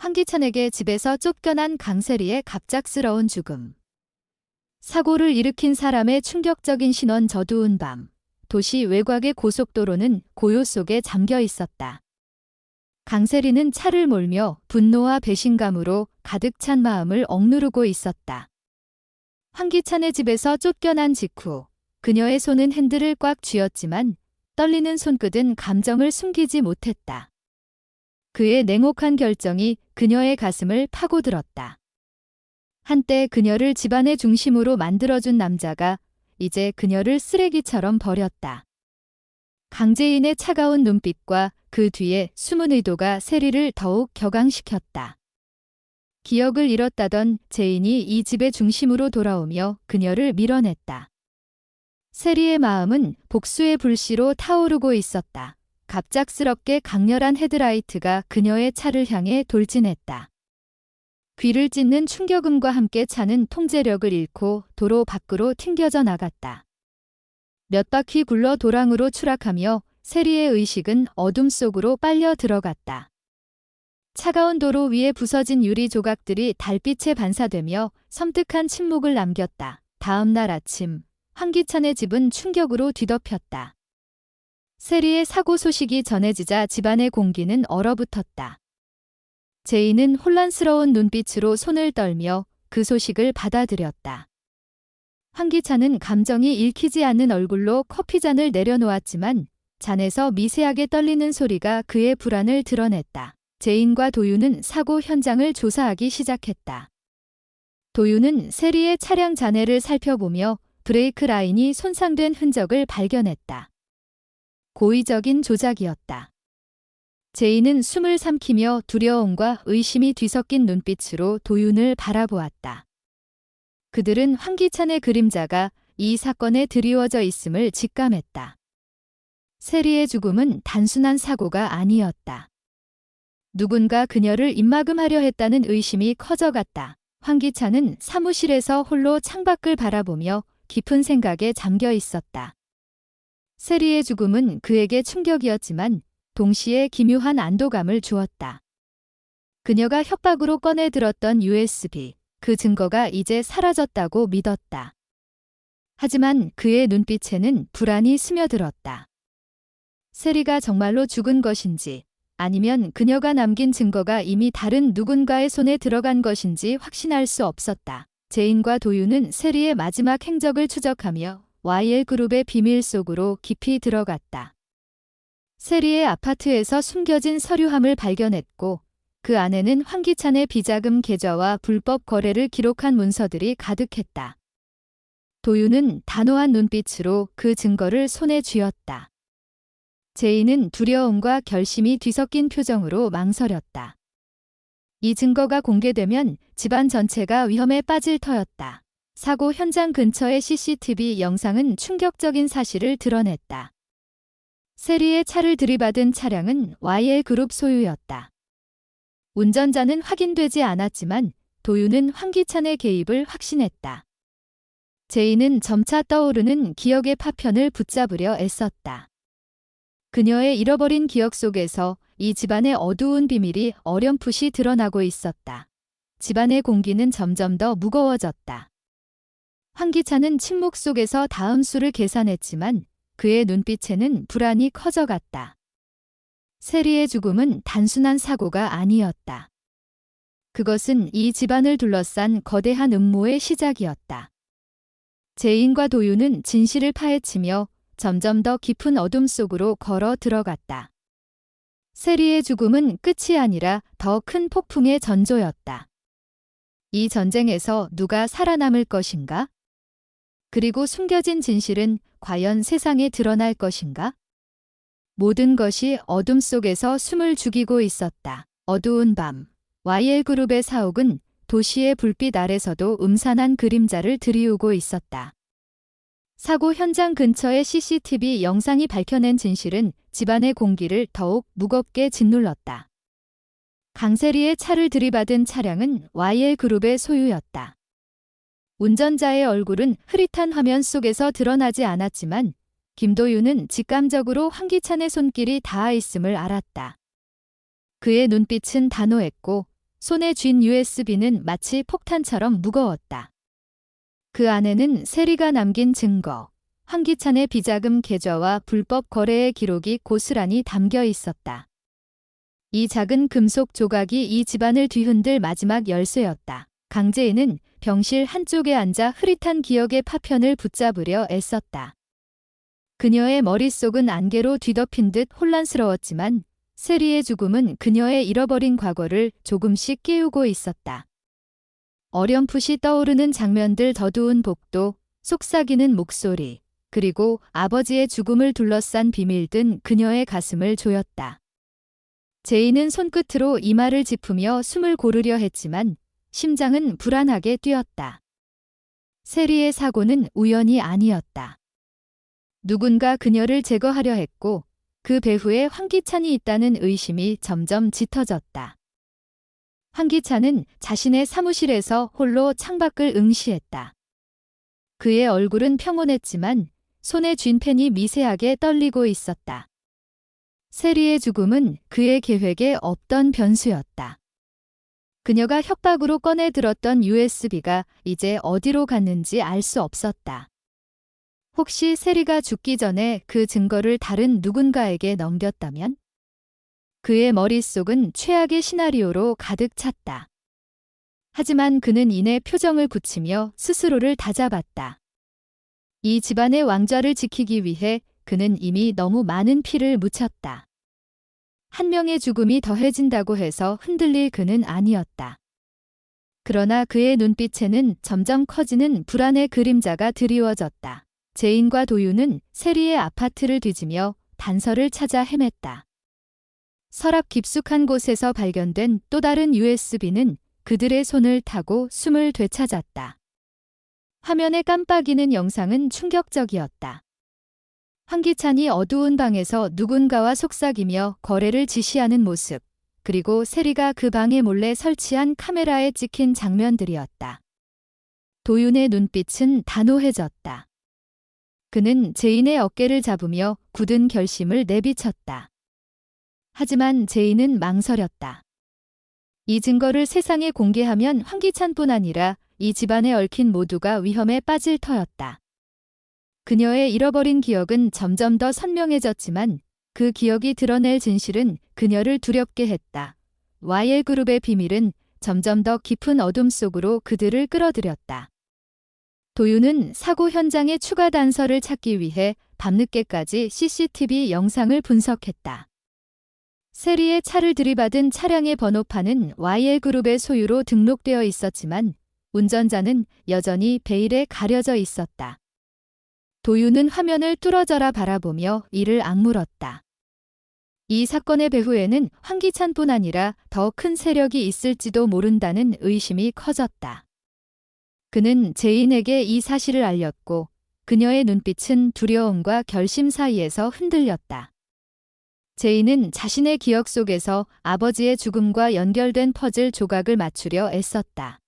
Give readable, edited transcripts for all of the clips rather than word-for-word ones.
황기찬에게 집에서 쫓겨난 강세리의 갑작스러운 죽음. 사고를 일으킨 사람의 충격적인 신원. 저두운 밤, 도시 외곽의 고속도로는 고요 속에 잠겨 있었다. 강세리는 차를 몰며 분노와 배신감으로 가득 찬 마음을 억누르고 있었다. 황기찬의 집에서 쫓겨난 직후 그녀의 손은 핸들을 꽉 쥐었지만 떨리는 손끝은 감정을 숨기지 못했다. 그의 냉혹한 결정이 그녀의 가슴을 파고들었다. 한때 그녀를 집안의 중심으로 만들어준 남자가 이제 그녀를 쓰레기처럼 버렸다. 강재인의 차가운 눈빛과 그 뒤에 숨은 의도가 세리를 더욱 격앙시켰다. 기억을 잃었다던 재인이 이 집의 중심으로 돌아오며 그녀를 밀어냈다. 세리의 마음은 복수의 불씨로 타오르고 있었다. 갑작스럽게 강렬한 헤드라이트가 그녀의 차를 향해 돌진했다. 귀를 찢는 충격음과 함께 차는 통제력을 잃고 도로 밖으로 튕겨져 나갔다. 몇 바퀴 굴러 도랑으로 추락하며 세리의 의식은 어둠 속으로 빨려 들어갔다. 차가운 도로 위에 부서진 유리 조각들이 달빛에 반사되며 섬뜩한 침묵을 남겼다. 다음 날 아침, 황기찬의 집은 충격으로 뒤덮였다. 세리의 사고 소식이 전해지자 집안의 공기는 얼어붙었다. 제인은 혼란스러운 눈빛으로 손을 떨며 그 소식을 받아들였다. 황기찬은 감정이 읽히지 않는 얼굴로 커피잔을 내려놓았지만 잔에서 미세하게 떨리는 소리가 그의 불안을 드러냈다. 제인과 도윤은 사고 현장을 조사하기 시작했다. 도윤은 세리의 차량 잔해를 살펴보며 브레이크 라인이 손상된 흔적을 발견했다. 고의적인 조작이었다. 제인은 숨을 삼키며 두려움과 의심이 뒤섞인 눈빛으로 도윤을 바라보았다. 그들은 황기찬의 그림자가 이 사건에 드리워져 있음을 직감했다. 세리의 죽음은 단순한 사고가 아니었다. 누군가 그녀를 입막음하려 했다는 의심이 커져갔다. 황기찬은 사무실에서 홀로 창밖을 바라보며 깊은 생각에 잠겨 있었다. 세리의 죽음은 그에게 충격이었지만 동시에 기묘한 안도감을 주었다. 그녀가 협박으로 꺼내 들었던 USB, 그 증거가 이제 사라졌다고 믿었다. 하지만 그의 눈빛에는 불안이 스며들었다. 세리가 정말로 죽은 것인지 아니면 그녀가 남긴 증거가 이미 다른 누군가의 손에 들어간 것인지 확신할 수 없었다. 제인과 도윤은 세리의 마지막 행적을 추적하며 YL그룹의 비밀 속으로 깊이 들어갔다. 세리의 아파트에서 숨겨진 서류함을 발견했고 그 안에는 황기찬의 비자금 계좌와 불법 거래를 기록한 문서들이 가득했다. 도윤은 단호한 눈빛으로 그 증거를 손에 쥐었다. 제인은 두려움과 결심이 뒤섞인 표정으로 망설였다. 이 증거가 공개되면 집안 전체가 위험에 빠질 터였다. 사고 현장 근처의 CCTV 영상은 충격적인 사실을 드러냈다. 세리의 차를 들이받은 차량은 YL그룹 소유였다. 운전자는 확인되지 않았지만 도윤은 황기찬의 개입을 확신했다. 제인은 점차 떠오르는 기억의 파편을 붙잡으려 애썼다. 그녀의 잃어버린 기억 속에서 이 집안의 어두운 비밀이 어렴풋이 드러나고 있었다. 집안의 공기는 점점 더 무거워졌다. 황기찬은 침묵 속에서 다음 수를 계산했지만 그의 눈빛에는 불안이 커져갔다. 세리의 죽음은 단순한 사고가 아니었다. 그것은 이 집안을 둘러싼 거대한 음모의 시작이었다. 제인과 도윤은 진실을 파헤치며 점점 더 깊은 어둠 속으로 걸어 들어갔다. 세리의 죽음은 끝이 아니라 더 큰 폭풍의 전조였다. 이 전쟁에서 누가 살아남을 것인가? 그리고 숨겨진 진실은 과연 세상에 드러날 것인가? 모든 것이 어둠 속에서 숨을 죽이고 있었다. 어두운 밤, YL그룹의 사옥은 도시의 불빛 아래서도 음산한 그림자를 드리우고 있었다. 사고 현장 근처의 CCTV 영상이 밝혀낸 진실은 집안의 공기를 더욱 무겁게 짓눌렀다. 강세리의 차를 들이받은 차량은 YL그룹의 소유였다. 운전자의 얼굴은 흐릿한 화면 속에서 드러나지 않았지만 김도윤은 직감적으로 황기찬의 손길이 닿아 있음을 알았다. 그의 눈빛은 단호했고 손에 쥔 USB는 마치 폭탄처럼 무거웠다. 그 안에는 세리가 남긴 증거, 황기찬의 비자금 계좌와 불법 거래의 기록이 고스란히 담겨 있었다. 이 작은 금속 조각이 이 집안을 뒤흔들 마지막 열쇠였다. 강재인은 병실 한쪽에 앉아 흐릿한 기억의 파편을 붙잡으려 애썼다. 그녀의 머릿속은 안개로 뒤덮인 듯 혼란스러웠지만 세리의 죽음은 그녀의 잃어버린 과거를 조금씩 깨우고 있었다. 어렴풋이 떠오르는 장면들, 더두운 복도, 속삭이는 목소리, 그리고 아버지의 죽음을 둘러싼 비밀 등 그녀의 가슴을 조였다. 제인은 손끝으로 이마를 짚으며 숨을 고르려 했지만 심장은 불안하게 뛰었다. 세리의 사고는 우연이 아니었다. 누군가 그녀를 제거하려 했고 그 배후에 황기찬이 있다는 의심이 점점 짙어졌다. 황기찬은 자신의 사무실에서 홀로 창밖을 응시했다. 그의 얼굴은 평온했지만 손에 쥔 펜이 미세하게 떨리고 있었다. 세리의 죽음은 그의 계획에 없던 변수였다. 그녀가 협박으로 꺼내 들었던 USB가 이제 어디로 갔는지 알 수 없었다. 혹시 세리가 죽기 전에 그 증거를 다른 누군가에게 넘겼다면? 그의 머릿속은 최악의 시나리오로 가득 찼다. 하지만 그는 이내 표정을 굳히며 스스로를 다잡았다. 이 집안의 왕좌를 지키기 위해 그는 이미 너무 많은 피를 묻혔다. 한 명의 죽음이 더해진다고 해서 흔들릴 그는 아니었다. 그러나 그의 눈빛에는 점점 커지는 불안의 그림자가 드리워졌다. 제인과 도윤은 세리의 아파트를 뒤지며 단서를 찾아 헤맸다. 서랍 깊숙한 곳에서 발견된 또 다른 USB는 그들의 손을 타고 숨을 되찾았다. 화면에 깜빡이는 영상은 충격적이었다. 황기찬이 어두운 방에서 누군가와 속삭이며 거래를 지시하는 모습, 그리고 세리가 그 방에 몰래 설치한 카메라에 찍힌 장면들이었다. 도윤의 눈빛은 단호해졌다. 그는 제인의 어깨를 잡으며 굳은 결심을 내비쳤다. 하지만 제인은 망설였다. 이 증거를 세상에 공개하면 황기찬뿐 아니라 이 집안에 얽힌 모두가 위험에 빠질 터였다. 그녀의 잃어버린 기억은 점점 더 선명해졌지만 그 기억이 드러낼 진실은 그녀를 두렵게 했다. YL그룹의 비밀은 점점 더 깊은 어둠 속으로 그들을 끌어들였다. 도윤은 사고 현장의 추가 단서를 찾기 위해 밤늦게까지 CCTV 영상을 분석했다. 세리의 차를 들이받은 차량의 번호판은 YL그룹의 소유로 등록되어 있었지만 운전자는 여전히 베일에 가려져 있었다. 도윤은 화면을 뚫어져라 바라보며 이를 악물었다. 이 사건의 배후에는 황기찬뿐 아니라 더 큰 세력이 있을지도 모른다는 의심이 커졌다. 그는 제인에게 이 사실을 알렸고 그녀의 눈빛은 두려움과 결심 사이에서 흔들렸다. 제인은 자신의 기억 속에서 아버지의 죽음과 연결된 퍼즐 조각을 맞추려 애썼다.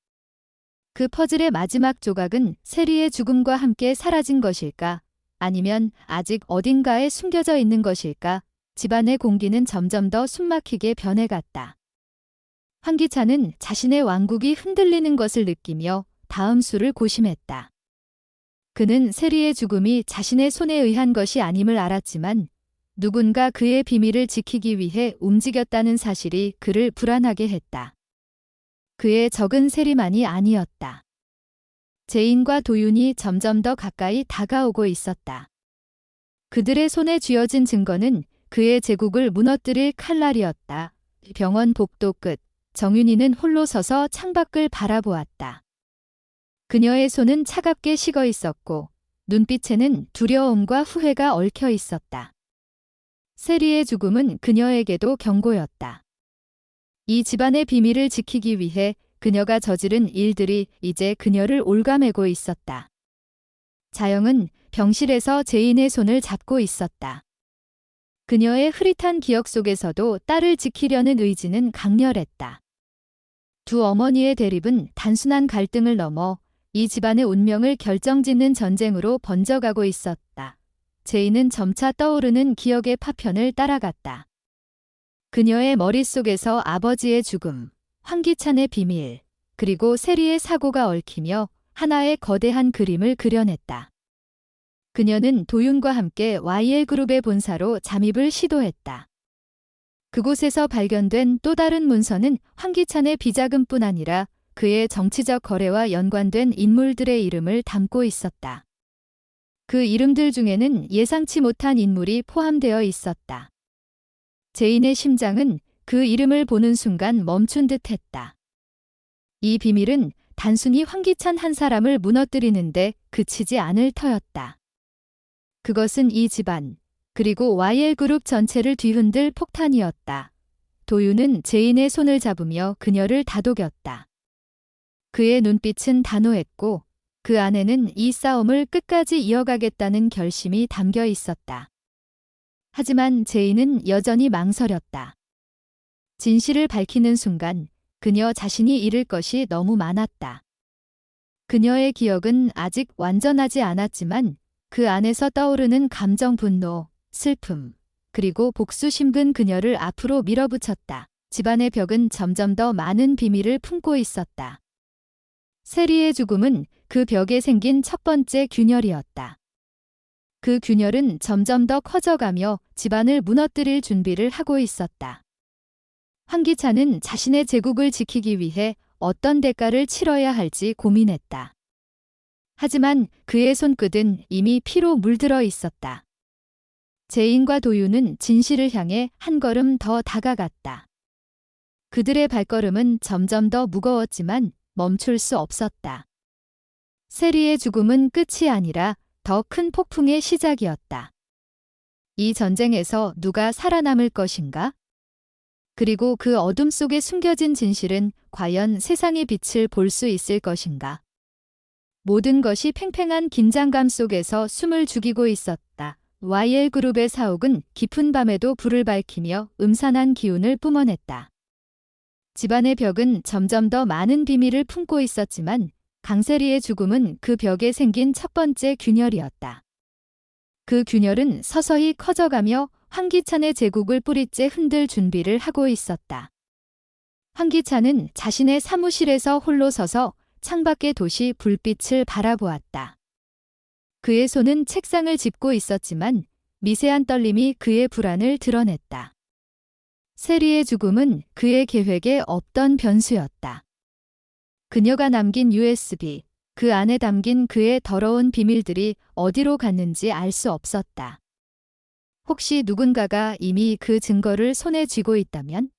그 퍼즐의 마지막 조각은 세리의 죽음과 함께 사라진 것일까? 아니면 아직 어딘가에 숨겨져 있는 것일까? 집안의 공기는 점점 더 숨막히게 변해갔다. 황기찬은 자신의 왕국이 흔들리는 것을 느끼며 다음 수를 고심했다. 그는 세리의 죽음이 자신의 손에 의한 것이 아님을 알았지만 누군가 그의 비밀을 지키기 위해 움직였다는 사실이 그를 불안하게 했다. 그의 적은 세리만이 아니었다. 제인과 도윤이 점점 더 가까이 다가오고 있었다. 그들의 손에 쥐어진 증거는 그의 제국을 무너뜨릴 칼날이었다. 병원 복도 끝, 정윤이는 홀로 서서 창밖을 바라보았다. 그녀의 손은 차갑게 식어 있었고 눈빛에는 두려움과 후회가 얽혀 있었다. 세리의 죽음은 그녀에게도 경고였다. 이 집안의 비밀을 지키기 위해 그녀가 저지른 일들이 이제 그녀를 올가매고 있었다. 자영은 병실에서 제인의 손을 잡고 있었다. 그녀의 흐릿한 기억 속에서도 딸을 지키려는 의지는 강렬했다. 두 어머니의 대립은 단순한 갈등을 넘어 이 집안의 운명을 결정짓는 전쟁으로 번져가고 있었다. 제인은 점차 떠오르는 기억의 파편을 따라갔다. 그녀의 머릿속에서 아버지의 죽음, 황기찬의 비밀, 그리고 세리의 사고가 얽히며 하나의 거대한 그림을 그려냈다. 그녀는 도윤과 함께 YL그룹의 본사로 잠입을 시도했다. 그곳에서 발견된 또 다른 문서는 황기찬의 비자금뿐 아니라 그의 정치적 거래와 연관된 인물들의 이름을 담고 있었다. 그 이름들 중에는 예상치 못한 인물이 포함되어 있었다. 제인의 심장은 그 이름을 보는 순간 멈춘 듯 했다. 이 비밀은 단순히 황기찬 한 사람을 무너뜨리는데 그치지 않을 터였다. 그것은 이 집안, 그리고 YL그룹 전체를 뒤흔들 폭탄이었다. 도윤은 제인의 손을 잡으며 그녀를 다독였다. 그의 눈빛은 단호했고 그 안에는 이 싸움을 끝까지 이어가겠다는 결심이 담겨 있었다. 하지만 제인은 여전히 망설였다. 진실을 밝히는 순간 그녀 자신이 잃을 것이 너무 많았다. 그녀의 기억은 아직 완전하지 않았지만 그 안에서 떠오르는 감정, 분노, 슬픔, 그리고 복수심은 그녀를 앞으로 밀어붙였다. 집안의 벽은 점점 더 많은 비밀을 품고 있었다. 세리의 죽음은 그 벽에 생긴 첫 번째 균열이었다. 그 균열은 점점 더 커져가며 집안을 무너뜨릴 준비를 하고 있었다. 황기찬은 자신의 제국을 지키기 위해 어떤 대가를 치러야 할지 고민했다. 하지만 그의 손끝은 이미 피로 물들어 있었다. 제인과 도윤은 진실을 향해 한 걸음 더 다가갔다. 그들의 발걸음은 점점 더 무거웠지만 멈출 수 없었다. 세리의 죽음은 끝이 아니라 더 큰 폭풍의 시작이었다. 이 전쟁에서 누가 살아남을 것인가? 그리고 그 어둠 속에 숨겨진 진실은 과연 세상의 빛을 볼 수 있을 것인가? 모든 것이 팽팽한 긴장감 속에서 숨을 죽이고 있었다. YL그룹의 사옥은 깊은 밤에도 불을 밝히며 음산한 기운을 뿜어냈다. 집안의 벽은 점점 더 많은 비밀을 품고 있었지만 강세리의 죽음은 그 벽에 생긴 첫 번째 균열이었다. 그 균열은 서서히 커져가며 황기찬의 제국을 뿌리째 흔들 준비를 하고 있었다. 황기찬은 자신의 사무실에서 홀로 서서 창밖의 도시 불빛을 바라보았다. 그의 손은 책상을 짚고 있었지만 미세한 떨림이 그의 불안을 드러냈다. 세리의 죽음은 그의 계획에 없던 변수였다. 그녀가 남긴 USB, 그 안에 담긴 그의 더러운 비밀들이 어디로 갔는지 알 수 없었다. 혹시 누군가가 이미 그 증거를 손에 쥐고 있다면?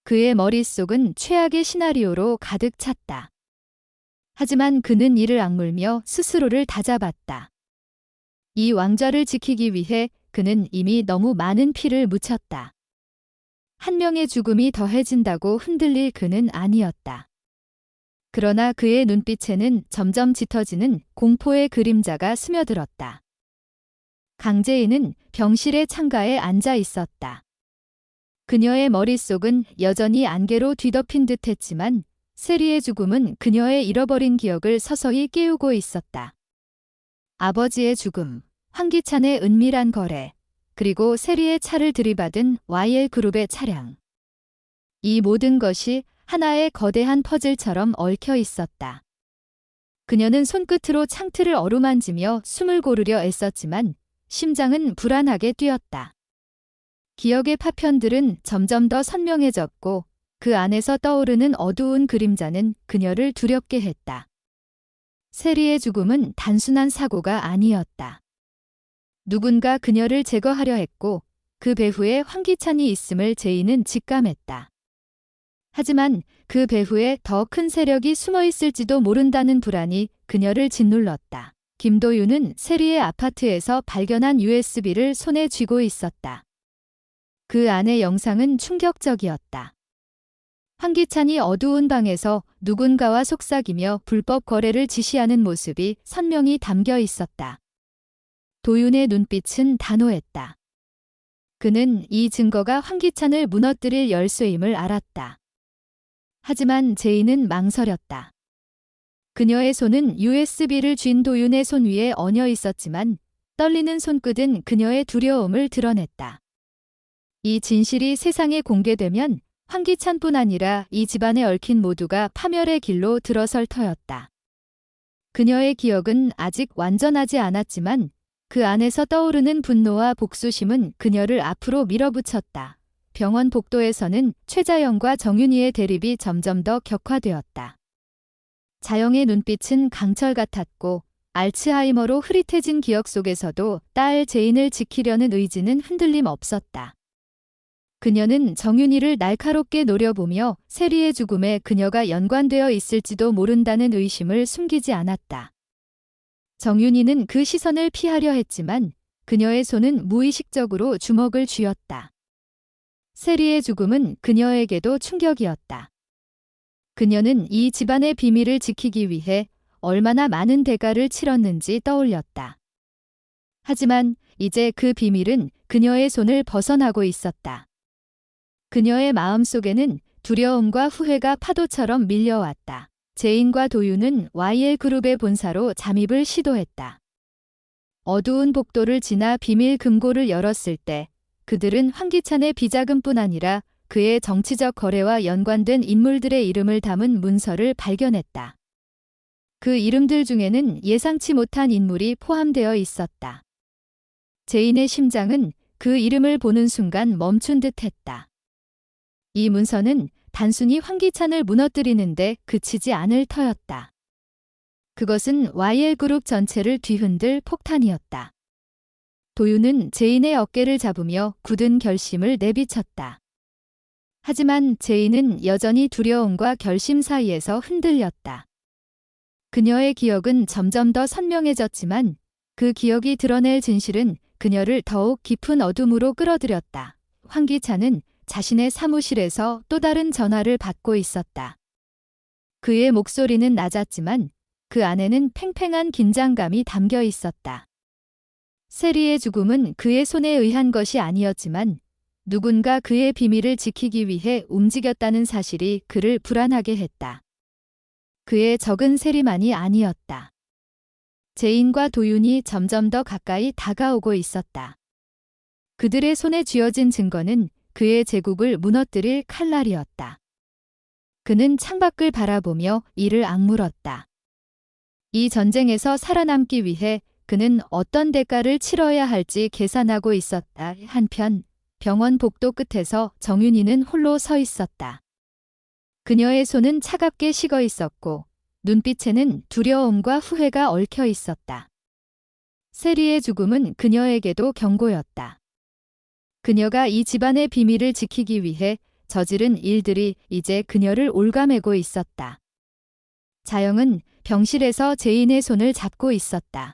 그의 머릿속은 최악의 시나리오로 가득 찼다. 하지만 그는 이를 악물며 스스로를 다잡았다. 이 왕좌를 지키기 위해 그는 이미 너무 많은 피를 묻혔다. 한 명의 죽음이 더해진다고 흔들릴 그는 아니었다. 그러나 그의 눈빛에는 점점 짙어지는 공포의 그림자가 스며들었다. 강재인은 병실의 창가에 앉아 있었다. 그녀의 머릿속은 여전히 안개로 뒤덮인 듯했지만 세리의 죽음은 그녀의 잃어버린 기억을 서서히 깨우고 있었다. 아버지의 죽음, 황기찬의 은밀한 거래, 그리고 세리의 차를 들이받은 YL그룹의 차량. 이 모든 것이 하나의 거대한 퍼즐처럼 얽혀 있었다. 그녀는 손끝으로 창틀을 어루만지며 숨을 고르려 애썼지만 심장은 불안하게 뛰었다. 기억의 파편들은 점점 더 선명해졌고 그 안에서 떠오르는 어두운 그림자는 그녀를 두렵게 했다. 세리의 죽음은 단순한 사고가 아니었다. 누군가 그녀를 제거하려 했고 그 배후에 황기찬이 있음을 제인은 직감했다. 하지만 그 배후에 더 큰 세력이 숨어 있을지도 모른다는 불안이 그녀를 짓눌렀다. 김도윤은 세리의 아파트에서 발견한 USB를 손에 쥐고 있었다. 그 안의 영상은 충격적이었다. 황기찬이 어두운 방에서 누군가와 속삭이며 불법 거래를 지시하는 모습이 선명히 담겨 있었다. 도윤의 눈빛은 단호했다. 그는 이 증거가 황기찬을 무너뜨릴 열쇠임을 알았다. 하지만 제인은 망설였다. 그녀의 손은 USB를 쥔 도윤의 손 위에 얹어 있었지만 떨리는 손끝은 그녀의 두려움을 드러냈다. 이 진실이 세상에 공개되면 황기찬뿐 아니라 이 집안에 얽힌 모두가 파멸의 길로 들어설 터였다. 그녀의 기억은 아직 완전하지 않았지만 그 안에서 떠오르는 분노와 복수심은 그녀를 앞으로 밀어붙였다. 병원 복도에서는 최자영과 정윤희의 대립이 점점 더 격화되었다. 자영의 눈빛은 강철 같았고 알츠하이머로 흐릿해진 기억 속에서도 딸 제인을 지키려는 의지는 흔들림 없었다. 그녀는 정윤희를 날카롭게 노려보며 세리의 죽음에 그녀가 연관되어 있을지도 모른다는 의심을 숨기지 않았다. 정윤희는 그 시선을 피하려 했지만 그녀의 손은 무의식적으로 주먹을 쥐었다. 세리의 죽음은 그녀에게도 충격이었다. 그녀는 이 집안의 비밀을 지키기 위해 얼마나 많은 대가를 치렀는지 떠올렸다. 하지만 이제 그 비밀은 그녀의 손을 벗어나고 있었다. 그녀의 마음속에는 두려움과 후회가 파도처럼 밀려왔다. 제인과 도윤은 YL그룹의 본사로 잠입을 시도했다. 어두운 복도를 지나 비밀 금고를 열었을 때 그들은 황기찬의 비자금뿐 아니라 그의 정치적 거래와 연관된 인물들의 이름을 담은 문서를 발견했다. 그 이름들 중에는 예상치 못한 인물이 포함되어 있었다. 제인의 심장은 그 이름을 보는 순간 멈춘 듯 했다. 이 문서는 단순히 황기찬을 무너뜨리는데 그치지 않을 터였다. 그것은 YL그룹 전체를 뒤흔들 폭탄이었다. 도윤은 제인의 어깨를 잡으며 굳은 결심을 내비쳤다. 하지만 제인은 여전히 두려움과 결심 사이에서 흔들렸다. 그녀의 기억은 점점 더 선명해졌지만 그 기억이 드러낼 진실은 그녀를 더욱 깊은 어둠으로 끌어들였다. 황기찬은 자신의 사무실에서 또 다른 전화를 받고 있었다. 그의 목소리는 낮았지만 그 안에는 팽팽한 긴장감이 담겨 있었다. 세리의 죽음은 그의 손에 의한 것이 아니었지만 누군가 그의 비밀을 지키기 위해 움직였다는 사실이 그를 불안하게 했다. 그의 적은 세리만이 아니었다. 제인과 도윤이 점점 더 가까이 다가오고 있었다. 그들의 손에 쥐어진 증거는 그의 제국을 무너뜨릴 칼날이었다. 그는 창밖을 바라보며 이를 악물었다. 이 전쟁에서 살아남기 위해 그는 어떤 대가를 치러야 할지 계산하고 있었다. 한편 병원 복도 끝에서 정윤희는 홀로 서 있었다. 그녀의 손은 차갑게 식어 있었고 눈빛에는 두려움과 후회가 얽혀 있었다. 세리의 죽음은 그녀에게도 경고였다. 그녀가 이 집안의 비밀을 지키기 위해 저지른 일들이 이제 그녀를 올가매고 있었다. 자영은 병실에서 제인의 손을 잡고 있었다.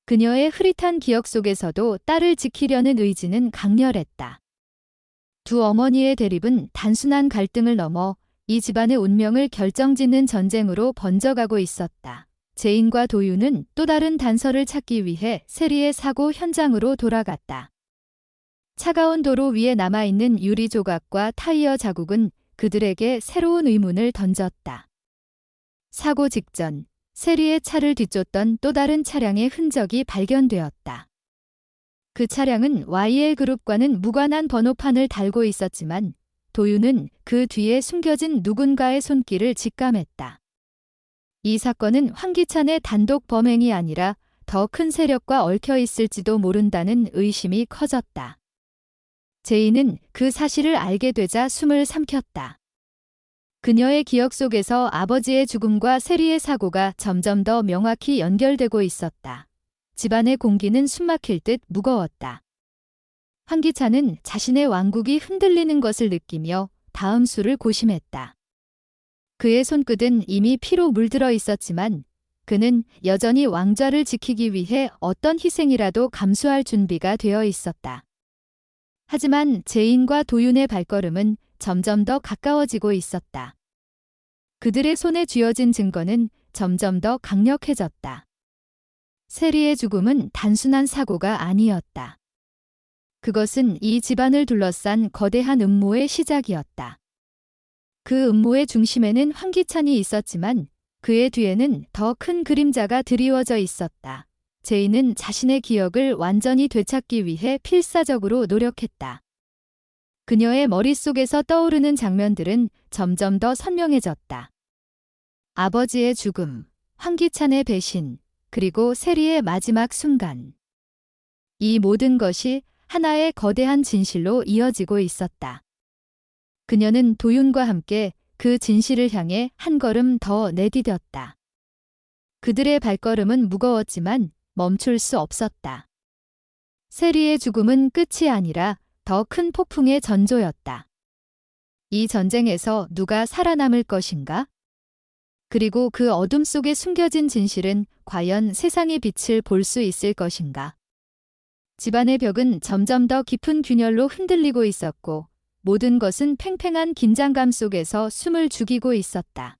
그녀의 흐릿한 기억 속에서도 딸을 지키려는 의지는 강렬했다. 두 어머니의 대립은 단순한 갈등을 넘어 이 집안의 운명을 결정짓는 전쟁으로 번져가고 있었다. 제인과 도윤은 또 다른 단서를 찾기 위해 세리의 사고 현장으로 돌아갔다. 차가운 도로 위에 남아있는 유리 조각과 타이어 자국은 그들에게 새로운 의문을 던졌다. 사고 직전 세리의 차를 뒤쫓던 또 다른 차량의 흔적이 발견되었다. 그 차량은 YL그룹과는 무관한 번호판을 달고 있었지만 도윤은 그 뒤에 숨겨진 누군가의 손길을 직감했다. 이 사건은 황기찬의 단독 범행이 아니라 더 큰 세력과 얽혀 있을지도 모른다는 의심이 커졌다. 제인은 그 사실을 알게 되자 숨을 삼켰다. 그녀의 기억 속에서 아버지의 죽음과 세리의 사고가 점점 더 명확히 연결되고 있었다. 집안의 공기는 숨막힐 듯 무거웠다. 황기찬은 자신의 왕국이 흔들리는 것을 느끼며 다음 수를 고심했다. 그의 손끝은 이미 피로 물들어 있었지만 그는 여전히 왕좌를 지키기 위해 어떤 희생이라도 감수할 준비가 되어 있었다. 하지만 제인과 도윤의 발걸음은 점점 더 가까워지고 있었다. 그들의 손에 쥐어진 증거는 점점 더 강력해졌다. 세리의 죽음은 단순한 사고가 아니었다. 그것은 이 집안을 둘러싼 거대한 음모의 시작이었다. 그 음모의 중심에는 황기찬이 있었지만 그의 뒤에는 더 큰 그림자가 드리워져 있었다. 제인은 자신의 기억을 완전히 되찾기 위해 필사적으로 노력했다. 그녀의 머릿속에서 떠오르는 장면들은 점점 더 선명해졌다. 아버지의 죽음, 황기찬의 배신, 그리고 세리의 마지막 순간. 이 모든 것이 하나의 거대한 진실로 이어지고 있었다. 그녀는 도윤과 함께 그 진실을 향해 한 걸음 더 내디뎠다. 그들의 발걸음은 무거웠지만 멈출 수 없었다. 세리의 죽음은 끝이 아니라 더 큰 폭풍의 전조였다. 이 전쟁에서 누가 살아남을 것인가? 그리고 그 어둠 속에 숨겨진 진실은 과연 세상의 빛을 볼 수 있을 것인가? 집안의 벽은 점점 더 깊은 균열로 흔들리고 있었고 모든 것은 팽팽한 긴장감 속에서 숨을 죽이고 있었다.